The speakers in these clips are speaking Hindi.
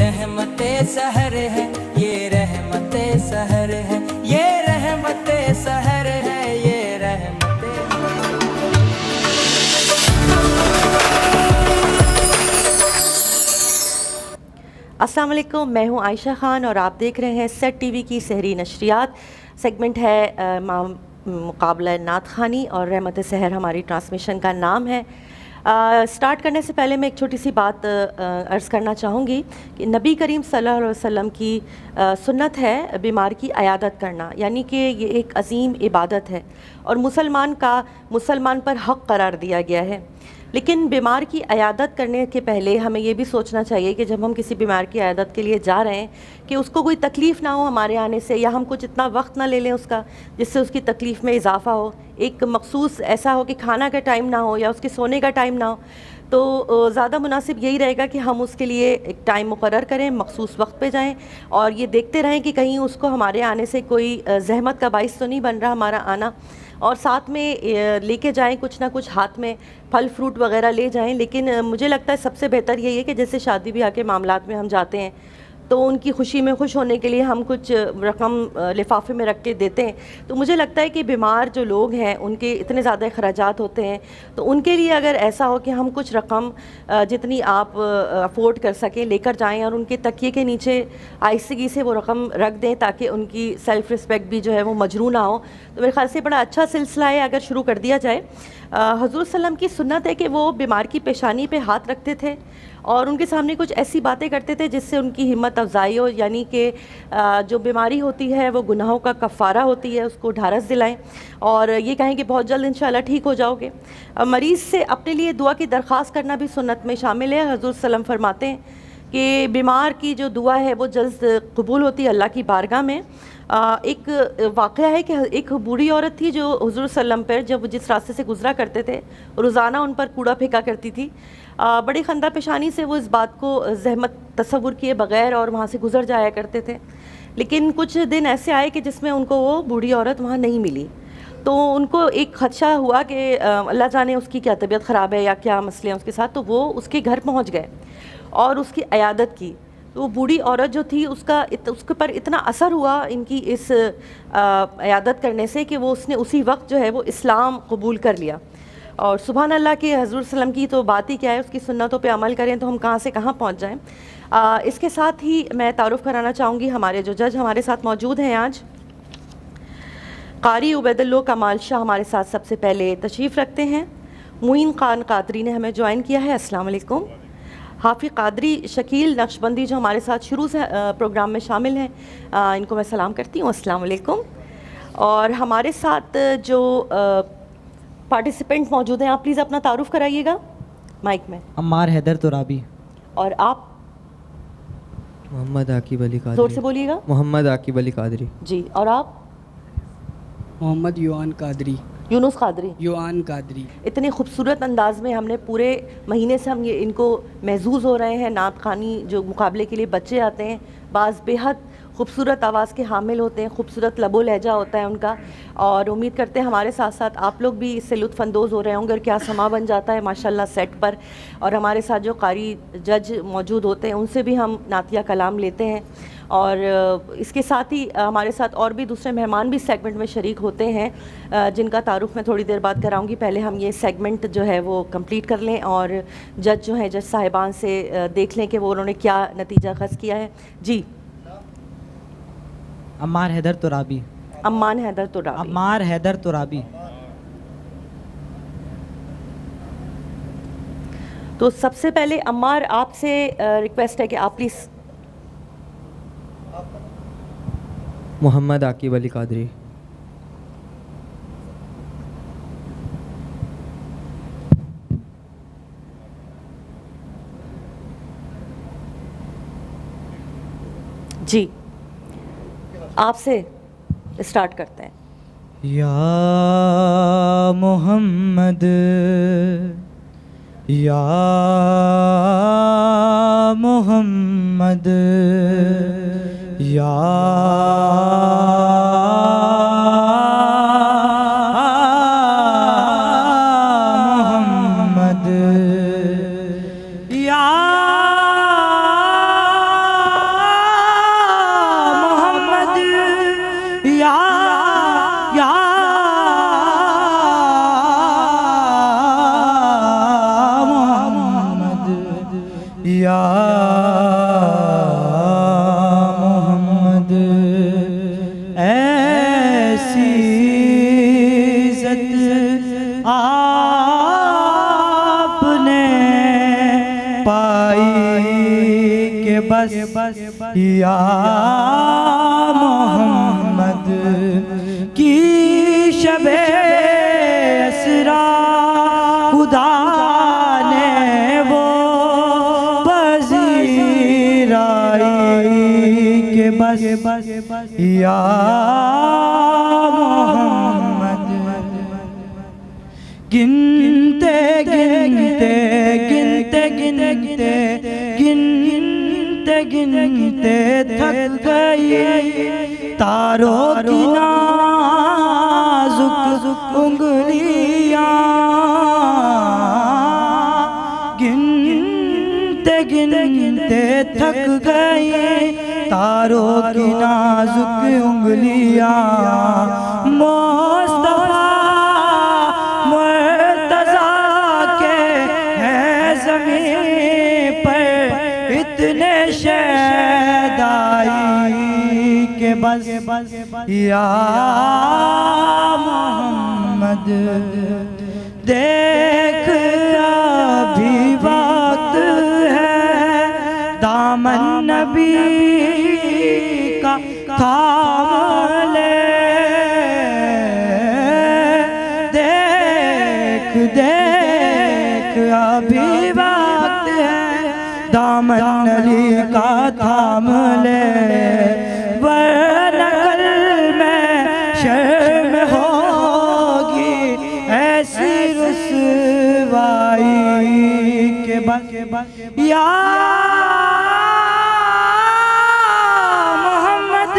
रहमते सहर है, ये रहमते सहर है, ये रहमते सहर है, ये रहमते। अस्सलाम वालेकुम, मैं हूं आयशा ख़ान और आप देख रहे हैं सेट टीवी की सहरी नशरियात। सेगमेंट है मुकाबला नात ख़ानी और रहमत सहर हमारी ट्रांसमिशन का नाम है। स्टार्ट करने से पहले मैं एक छोटी सी बात अर्ज़ करना चाहूँगी कि नबी करीम सल्लल्लाहु अलैहि वसल्लम की सुन्नत है बीमार की अयादत करना, यानी कि ये एक अजीम इबादत है और मुसलमान पर हक़ करार दिया गया है। लेकिन बीमार की अयादत करने के पहले हमें ये भी सोचना चाहिए कि जब हम किसी बीमार की अयादत के लिए जा रहे हैं कि उसको कोई तकलीफ़ ना हो हमारे आने से, या हम कुछ इतना वक्त ना ले लें उसका जिससे उसकी तकलीफ़ में इजाफ़ा हो। एक मखसूस ऐसा हो कि खाना का टाइम ना हो या उसके सोने का टाइम ना हो, तो ज़्यादा मुनासिब यही रहेगा कि हम उसके लिए एक टाइम मुकर्रर करें, मखसूस वक्त पे जाएं और ये देखते रहें कि कहीं उसको हमारे आने से कोई ज़हमत का बाइस तो नहीं बन रहा हमारा आना, और साथ में लेके जाएं कुछ ना कुछ, हाथ में फल फ्रूट वगैरह ले जाएं। लेकिन मुझे लगता है सबसे बेहतर यही है कि जैसे शादी ब्याह के मामलात में हम जाते हैं तो उनकी खुशी में खुश होने के लिए हम कुछ रकम लिफाफे में रख के देते हैं, तो मुझे लगता है कि बीमार जो लोग हैं उनके इतने ज़्यादा अखराजात होते हैं, तो उनके लिए अगर ऐसा हो कि हम कुछ रकम जितनी आप अफोर्ड कर सकें लेकर जाएं और उनके तकिए के नीचे आहिस्तगी से वो रकम रख दें ताकि उनकी सेल्फ़ रिस्पेक्ट भी जो है वो मजरू ना हो, तो मेरे ख्याल से बड़ा अच्छा सिलसिला है अगर शुरू कर दिया जाए। हज़रत सल्लम की सुन्नत है कि वो बीमार की पेशानी पे हाथ रखते थे और उनके सामने कुछ ऐसी बातें करते थे जिससे उनकी हिम्मत अफजाई हो, यानी कि जो बीमारी होती है वो गुनाहों का कफ़ारा होती है, उसको ढारस दिलाएं और ये कहें कि बहुत जल्द इंशाल्लाह ठीक हो जाओगे। मरीज़ से अपने लिए दुआ की दरख्वास्त करना भी सुन्नत में शामिल है। हज़रत सल्लम फरमाते हैं कि बीमार की जो दुआ है वो जल्द कबूल होती है अल्लाह की बारगाह में। एक वाक़या है कि एक बूढ़ी औरत थी जो हुज़ूर सल्लम पर जब जिस रास्ते से गुज़रा करते थे रोज़ाना उन पर कूड़ा फेंका करती थी। बड़ी खंदा पेशानी से वो इस बात को ज़हमत तसव्वुर किए बग़ैर और वहाँ से गुज़र जाया करते थे। लेकिन कुछ दिन ऐसे आए कि जिसमें उनको वो बूढ़ी औरत वहाँ नहीं मिली, तो उनको एक ख़दशा हुआ कि अल्लाह जाने उसकी क्या तबीयत ख़राब है या क्या मसले हैं उसके साथ, तो वो उसके घर पहुँच गए और उसकी अयादत की। तो वो बूढ़ी औरत जो थी उसके पर इतना असर हुआ इनकी इस अयादत करने से कि वो उसने उसी वक्त जो है वो इस्लाम कबूल कर लिया। और सुभान अल्लाह के हज़रत सल्लम की तो बात ही क्या है, उसकी सुन्नतों पे अमल करें तो हम कहाँ से कहाँ पहुँच जाएं। इसके साथ ही मैं तारुफ़ कराना चाहूँगी हमारे जो जज हमारे साथ मौजूद हैं आज। कारी उबैदुल्लाह कमाल शाह हमारे साथ सबसे पहले तशरीफ़ रखते हैं। मुइन खान कादरी ने हमें ज्वाइन किया है, अस्सलाम वालेकुम। हाफ़िज़ कादरी शकील नक्शबंदी जो हमारे साथ शुरू से प्रोग्राम में शामिल हैं, इनको मैं सलाम करती हूँ, अस्सलाम वालेकुम। और हमारे साथ जो पार्टिसिपेंट मौजूद हैं, आप प्लीज़ अपना तारुफ़ कराइएगा माइक में। अम्मार हैदर तुराबी। और आप मोहम्मद आकिब अली कादरी। ज़ोर से बोलिएगा। मोहम्मद आकिब अली कादरी जी। और आप? मोहम्मद युआन कादरी। यूनुस कादरी। युआन कादरी। इतने खूबसूरत अंदाज में हमने पूरे महीने से हम ये इनको महसूस हो रहे हैं। नात ख़ानी जो मुकाबले के लिए बच्चे आते हैं, बाज़ बेहद खूबसूरत आवाज़ के हामिल होते हैं, खूबसूरत लबो लहजा होता है उनका, और उम्मीद करते हैं हमारे साथ साथ आप लोग भी इससे लुत्फ़अंदोज़ हो रहे होंगे। और क्या समा बन जाता है माशाल्लाह सेट पर, और हमारे साथ जो कारी जज मौजूद होते हैं उनसे भी हम नातिया कलाम लेते हैं। और इसके साथ ही हमारे साथ और भी दूसरे मेहमान भी सेगमेंट में शरीक होते हैं जिनका तारुफ़ मैं थोड़ी देर बाद कराऊंगी। पहले हम ये सेगमेंट जो है वो कंप्लीट कर लें और जज जो हैं जज साहिबान से देख लें कि वो उन्होंने क्या नतीजा खस किया है। जी। अम्मार हैदर तुराबी। अम्मान हैदर तुराबी। अम्मार हैदर तुराबी। तो सबसे पहले अम्मार आपसे रिक्वेस्ट है कि आप प्लीज़। मोहम्मद आकिब अली कादरी। जी, आपसे स्टार्ट करते हैं। या मोहम्मद या मोहम्मद या मोहम्मद या मोहम्मद ऐसी इज्जत आपने पाई के बस या मोहम्मद की शबे असरा खुदा ने वो पजीराई के बस या मोहम्मद गिनते गिनते गिनते गिनते गिनते गिनते थक गई तारों की नाजुक उंगलियां गिनते गिनते थक गई तारों की नाजुक उंगलियां मुस्तफा मुर्तज़ा के हैं ज़मीन पर इतने शहदाई के बस या मोहम्मद देख अभी वक्त है दामन नबी का थाम ले देख देख अभी वक्त है दामन अली का थाम ले वरना कल में शर्म होगी ऐसी रुसवाई के बस या मोहम्मद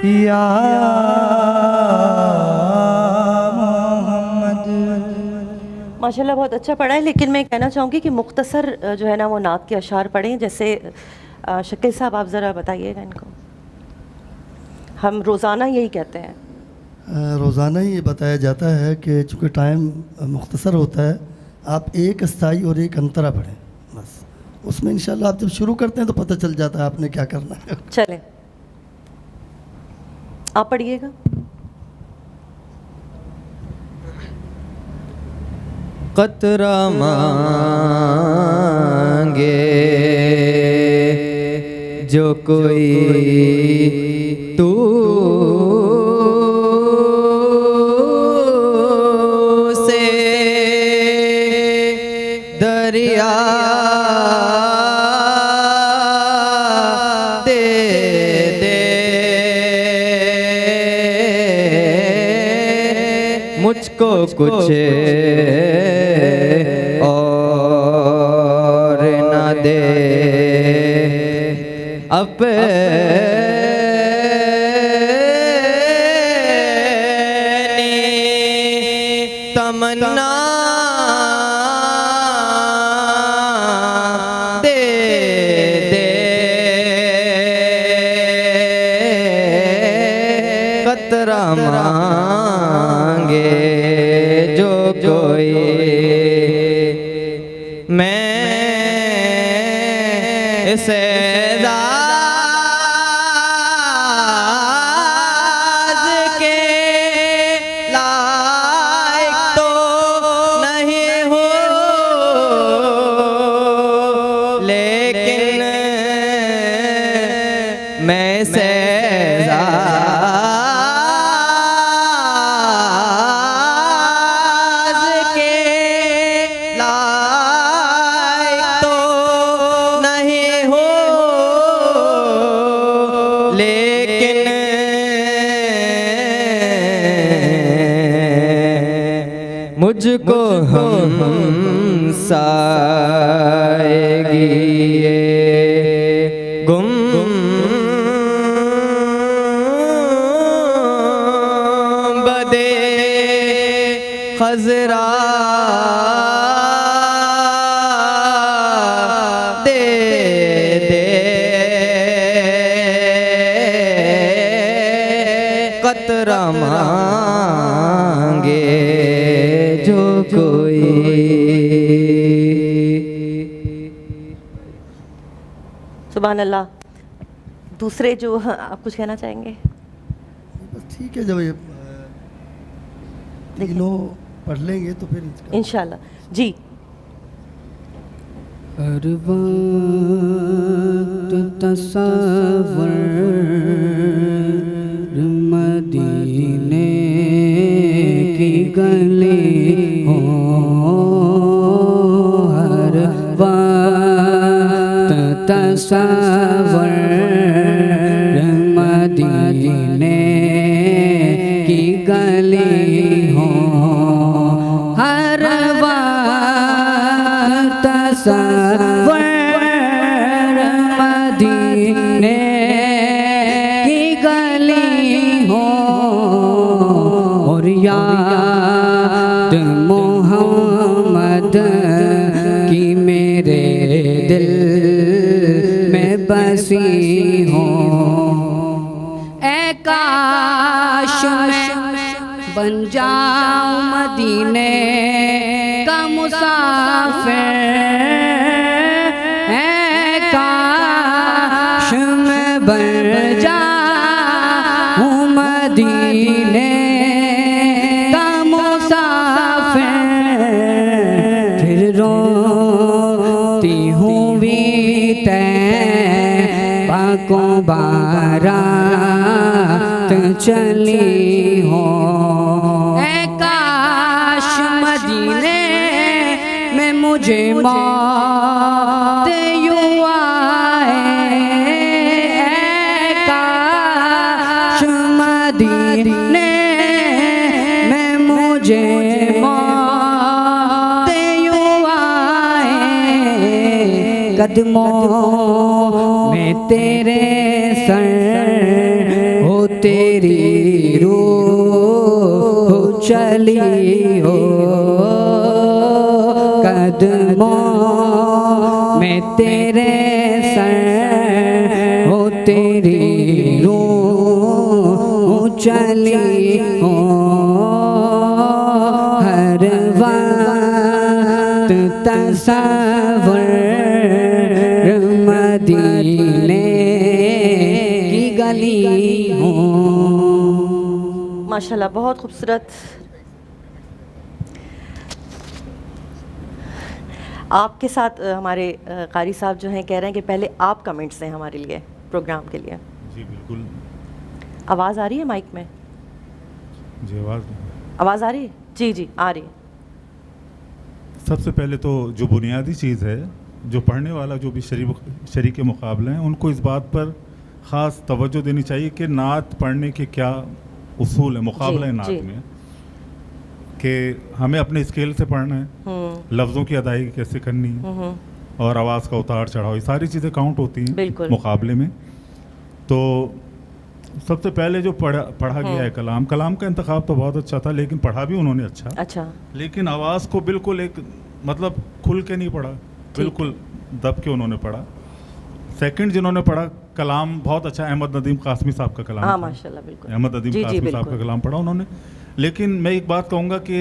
या मोहम्मद। माशाल्लाह बहुत अच्छा पढ़ा है, लेकिन मैं कहना चाहूँगी कि मुख्तसर जो है ना वो नात के अशार पढ़ें। जैसे शकील साहब आप ज़रा बताइएगा इनको। हम रोज़ाना यही कहते हैं, रोज़ाना ही ये बताया जाता है कि चूँकि टाइम मुख्तसर होता है, आप एक स्थाई और एक अंतरा पढ़ें बस। उसमें इंशाल्लाह आप जब शुरू करते हैं तो पता चल जाता है आपने क्या करना है। चलें आप पढ़िएगा। कतरा मांगे जो कोई तू से दरिया दे दे मुझको कुछ और न दे अपनी तमन्ना दे दे कतरा मांगे जो कोई मैं इसे दाज के लायक तो नहीं हूँ, लेकिन मैं इसे मुझको हम साएगी ये गुम बदे खजरा दे दे कतरा मांगे जो कोई। सुभान अल्लाह। दूसरे जो आप कुछ कहना चाहेंगे? बस ठीक है, जब ये तीनों पढ़ लेंगे तो फिर इसका इंशाल्लाह जी। हर वक्त तसव्वुर मदीने की गली हो, हर वक्त तसव्वुर मदीने की गली हो, हर वक्त तसव्वुर मदीने की गली हो, और याद मोहम्मद की मेरे दिल में बसी हो। ऐ काश मैं बन जाऊं मदीने का मुसाफिर, ऐ काश मैं बन जाऊं मदीने का मुसाफिर, फिर रोती हुई तैबा को बारात चली हो। ऐ काश मदीने में मुझे मौत यूं आए, ऐ काश मदीने में मुझे मौत यूं आए, कदमों में तेरे सर हो, तेरी रूह चली हो, कदमों में तेरे सर हो, तेरी रूह चली हो, हर वक्त तसव्वुर मदीने की गली हो। माशाल्लाह, बहुत खूबसूरत। आपके साथ हमारे कारी साहब जो हैं कह रहे हैं कि पहले आप कमेंट्स दें हमारे लिए, प्रोग्राम के लिए। जी बिल्कुल। आवाज़ आ रही है माइक में? जी आवाज़ आ रही है? जी जी आ रही है। सबसे पहले तो जो बुनियादी चीज़ है, जो पढ़ने वाला जो भी शरीक मुकाबले हैं, उनको इस बात पर ख़ास तवज्जो देनी चाहिए कि नात पढ़ने के क्या उसूल है मुकाबला नात जी। में, कि हमें अपने स्केल से पढ़ना है, लफ्ज़ों की अदायगी कैसे करनी है, और आवाज़ का उतार चढ़ाव, ये सारी चीज़ें काउंट होती हैं मुकाबले में। तो सबसे पहले जो पढ़ा गया है कलाम का इंतखाब तो बहुत अच्छा था, लेकिन पढ़ा भी उन्होंने अच्छा, लेकिन आवाज़ को बिल्कुल एक मतलब खुल के नहीं पढ़ा, बिल्कुल दब के उन्होंने पढ़ा। सेकंड जिन्होंने पढ़ा कलाम बहुत अच्छा, अहमद नदीम कासमी साहब का कलाम, माशाल्लाह, बिल्कुल अहमद नदीम कासमी साहब का कलाम पढ़ा उन्होंने। लेकिन मैं एक बात कहूँगा कि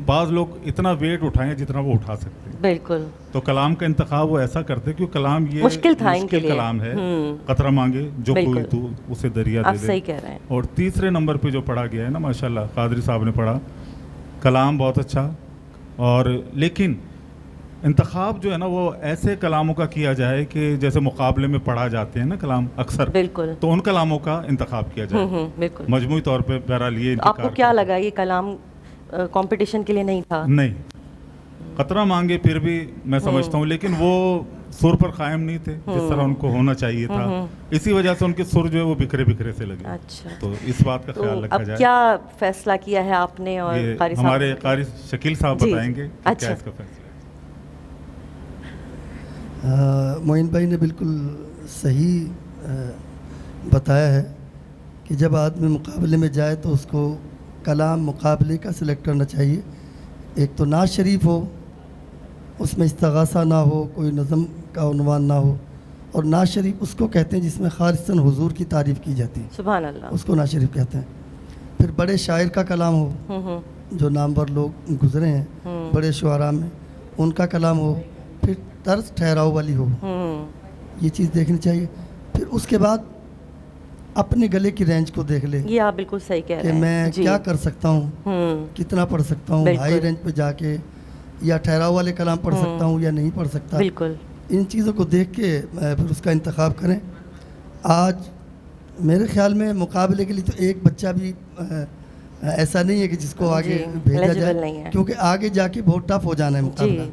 बाज़ लोग इतना वेट उठाएं जितना वो उठा सकते हैं, बिल्कुल। तो कलाम का इंतखाब वो ऐसा करते क्योंकि कलाम ये मुश्किल था इनके लिए, कलाम है, कतरा मांगे जो कोई तू उसे दरिया दे दे। सही कह रहे हैं। और तीसरे नंबर पे जो पढ़ा गया है ना, माशाल्लाह कादरी साहब ने पढ़ा, कलाम बहुत अच्छा। और लेकिन इंतखाब जो है ना वो ऐसे कलामों का किया जाए कि जैसे मुकाबले में पढ़ा जाते हैं ना कलाम अक्सर, बिल्कुल, तो उन कलामों का इंतखाब किया जाए बिल्कुल मजमूई तौर पे। बहरहाल ये आपको क्या लगा, ये कलाम कंपटीशन के लिए नहीं था? नहीं, कतरा मांगे फिर भी मैं समझता हूँ, लेकिन वो सुर पर कायम नहीं थे जिस तरह उनको होना चाहिए था, इसी वजह से उनके सुर जो है वो बिखरे बिखरे से लगे। अच्छा, तो इस बात का ख्याल रखा जाए। क्या फैसला किया है आपने? और कारी हमारे कारी शकील साहब बताएंगे क्या इसका फैसला। मोइन भाई ने बिल्कुल सही बताया है कि जब आदमी मुकाबले में जाए तो उसको कलाम मुकाबले का सिलेक्ट करना चाहिए। एक तो नाज शरीफ हो, उसमें इस्तगासा ना हो, कोई नज़म का उन्वान ना हो, और नाज शरीफ उसको कहते हैं जिसमें खालिसन हुजूर की तारीफ़ की जाती है, सुभान अल्लाह, उसको नाज शरीफ कहते हैं। फिर बड़े शायर का कलाम हो, जो नामवर लोग गुजरे हैं बड़े शुआरा में, उनका कलाम हो। फिर तर्ज ठहराव वाली हो, ये चीज़ देखनी चाहिए। फिर उसके बाद अपने गले की रेंज को देख ले ये आप बिल्कुल सही कह कि रहे हैं मैं जी। क्या कर सकता हूँ, कितना पढ़ सकता हूँ, बिल्कुल। हाई रेंज पे जाके या ठहराव वाले कलाम पढ़ सकता हूँ या नहीं पढ़ सकता। बिल्कुल इन चीज़ों को देख के फिर उसका इंतखाब करें। आज मेरे ख्याल में मुकाबले के लिए तो एक बच्चा भी ऐसा नहीं है कि जिसको आगे जी, भेजा eligible नहीं जाए, है। क्योंकि आगे जाके बहुत टफ हो जाना है मुकाबला।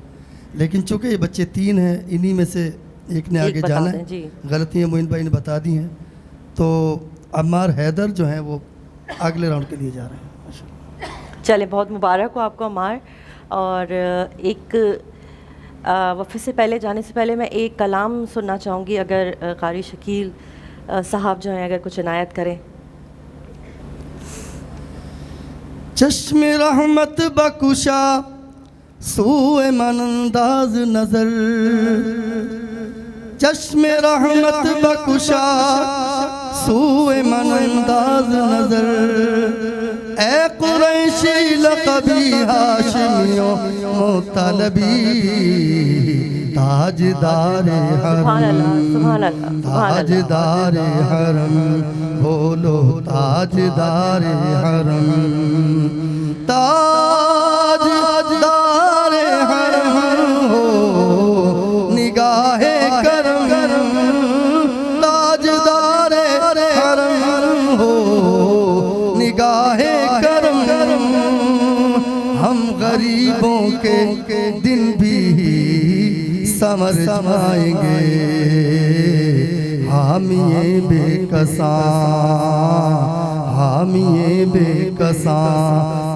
लेकिन चूंकि ये बच्चे 3 हैं, इन्हीं में से एक ने आगे बता जाना दें, है। जी। गलतियाँ मोइन भाई ने बता दी हैं, तो अम्मार हैदर जो हैं वो अगले राउंड के लिए जा रहे हैं। चले, बहुत मुबारक हो आपको अमार। और एक वफ़े से पहले जाने से पहले मैं एक कलाम सुनना चाहूँगी, अगर कारी शकील साहब जो हैं अगर कुछ इनायत करें। चश्मे रहमत बकुशा सूए मनंदाज नजर, चश्मे रहमत बकुशा सूए मनंदाज नजर, ए कुरैशी लक़बी हाशिमियों मुतलबी, ताजदारे सुभान अल्लाह, हरम, सुभान अल्लाह, सुभान अल्लाह। ताजदारे हरम, बोलो ताजदारे हरम, ताजदारे हरम हो निगाहे करम, ताजदारे हरम हो निगाहे करम, हम गरीबों के दिन भी समर जाएंगे, हामिए बेकसा, हामिए बेकसा,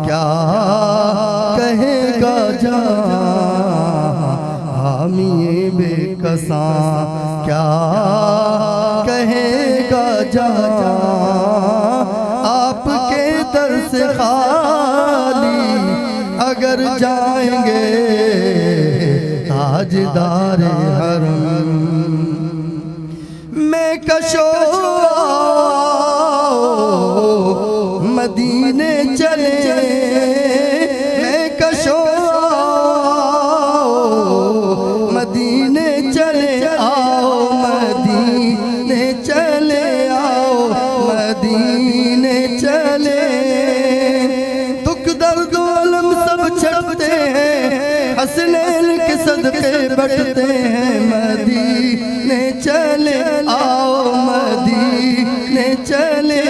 क्या कहेगा जा, हामिए बेकसा, क्या कहेगा जा, आपके दर से खाली अगर जाएंगे, ताजदारे हरम मैं कशो मदीने चले, मैं कशो मदीने चले आओ, मदीने चले आओ, मदीने चले, दुख दर्द अलम सब छटते हैं, हसनैन के सदके बढ़ते हैं, मदीने चले आओ, मदीने चले,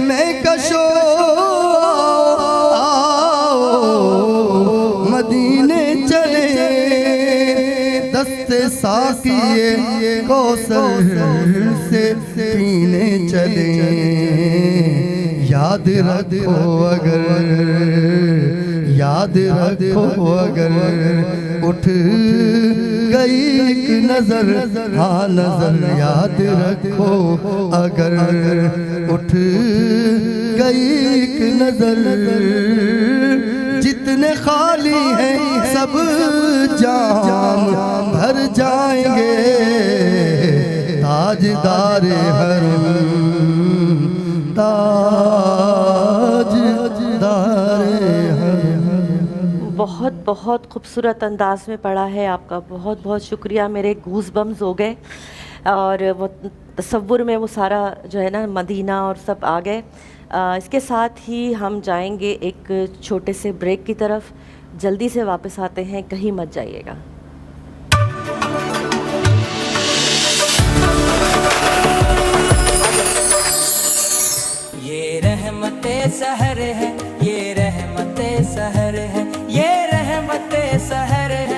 मैं कशो आओ मदीने चले, दस्ते साकिए कौसर से पीने चले, याद रखो अगर, याद रखो अगर उठ गई एक नजर, हाँ नजर याद रखो अगर उठ गई एक नजर, जितने खाली हैं सब जाम भर जाएंगे, ताजदारे हरम, ताजदारे हरम। बहुत बहुत खूबसूरत अंदाज में पढ़ा है आपका, बहुत बहुत शुक्रिया। मेरे गूज़ बम्स हो गए और वो तसव्वुर में वो सारा जो है ना मदीना और सब आ गए। इसके साथ ही हम जाएंगे एक छोटे से ब्रेक की तरफ, जल्दी से वापस आते हैं, कहीं मत जाइएगा। ये रहमते सहर है, ये रहमते सहर है, ये रहमते सहर है।